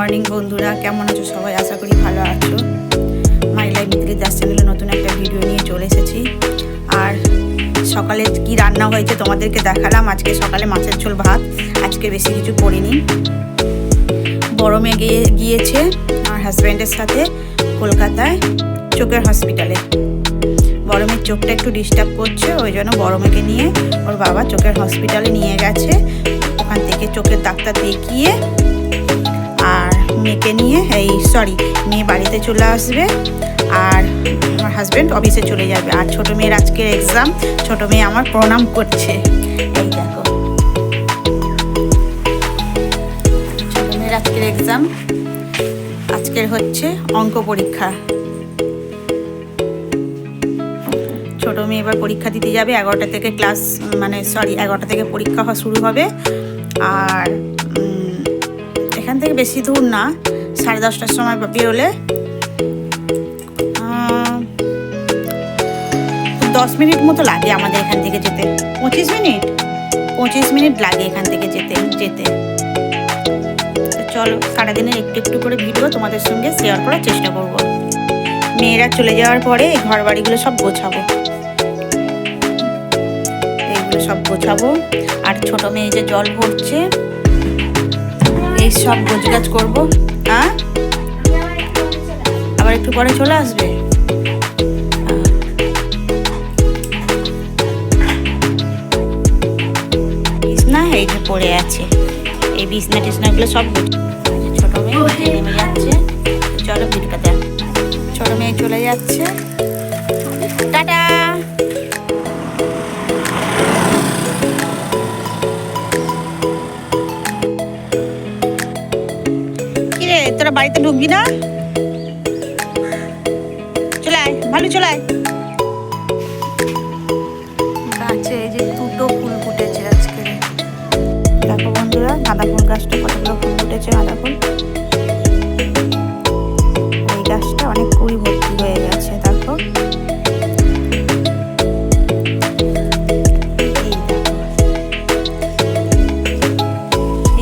Morning বন্ধুরা, কেমন আছো সবাই? আশা করি ভালো আছো। মাই লাইফ মিত্রি দাস চ্যানেলে নতুন একটা ভিডিও নিয়ে চলে এসেছি। আর সকালে কি রান্না হয়েছে তোমাদেরকে দেখালাম। আজকে সকালে মাছের ঝোল ভাত, আজকে বেশি কিছু করিনি। বড় মেয়ে গিয়েছে আমার হাজব্যান্ডের সাথে কলকাতায় চোখের হসপিটালে। বড় মেয়ের চোখটা একটু ডিস্টার্ব করছে, ওই জন্য বড় মেয়েকে নিয়ে ওর বাবা চোখের হসপিটালে নিয়ে গেছে। ওখান থেকে চোখের ডাক্তার দেখিয়ে আর মেয়েকে নিয়ে মেয়ে বাড়িতে চলে আসবে আর আমার হাজব্যান্ড অফিসে চলে যাবে। আর ছোটো মেয়ের আজকের এক্সাম, ছোটো মেয়ে আমার প্রণাম করছে। এই দেখো, ছোটো মেয়ের আজকের এক্সাম, আজকের হচ্ছে অঙ্ক পরীক্ষা। ছোটো মেয়ে এবার পরীক্ষা দিতে যাবে। 11টা থেকে 11টা থেকে পরীক্ষা শুরু হবে। আর এখান থেকে বেশি দূর না, 10:30টার সময় বেরোলে 10 মিনিট মতো লাগে আমাদের এখান থেকে যেতে। 25 মিনিট লাগে এখান থেকে যেতে। চলো, সারাদিনের একটু একটু করে ভিডিও তোমাদের সঙ্গে শেয়ার করার চেষ্টা করব। মেয়েরা চলে যাওয়ার পরে এই ঘর বাড়িগুলো সব গোছাবো, এইগুলো সব গোছাবো। আর ছোটো মেয়ে যে জল ভরছে, এই সব গোছগাছ করবো। হ্যাঁ, আবার একটু পরে চলে আসবে। বিছনা এই যে পড়ে আছে, এই বিছনা টিছনাগুলো সব ছোটো মেয়ে নেমে যাচ্ছে। চলো ভিডিওটা দেখ। ছোটো মেয়ে চলে যাচ্ছে, টাটা। কিরে, তোরা বাড়িতে ঢুকবি না? চলে আয়, ভালো চলে আয়। গাছে এই যে দুটো ফুল ফুটেছে আজকে। দেখো বন্ধুরা, গাঁদা ফুল গাছটা কতগুলো ফুল ফুটেছে। গাঁদা ফুল, এই গাছটা অনেক কুড়ি ভর্তি হয়ে গেছে। দেখো,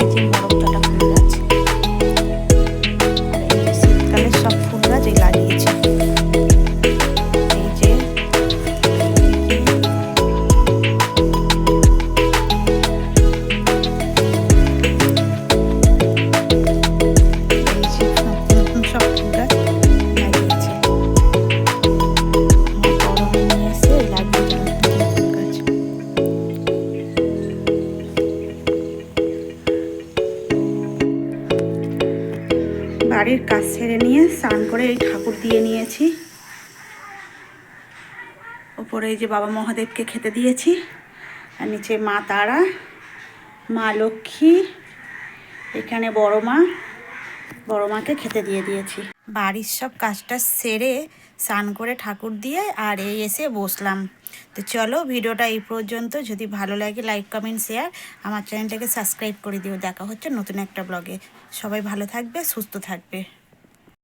এই যে মোরগটা ফুল গাছ, আর এই যে শীতকালের সব ফুল গাছ এই লাগিয়েছে। বাড়ির কাজ ছেড়ে নিয়ে স্নান করে এই ঠাকুর দিয়ে নিয়েছি। ওপরে এই যে বাবা মহাদেবকে খেতে দিয়েছি, আর নিচে মা তারা, মা লক্ষ্মী, এখানে বড় মাকে খেতে দিয়ে দিয়েছি। বাড়ির সব কাজটা সেরে স্নান করে ঠাকুর দিয়ে আর এই এসে বসলাম। তো চলো, ভিডিওটা এই পর্যন্ত। যদি ভালো লাগে লাইক কমেন্ট শেয়ার, আমার চ্যানেলটাকে সাবস্ক্রাইব করে দিও। দেখা হচ্ছে নতুন একটা ব্লগে। সবাই ভালো থাকবে, সুস্থ থাকবে।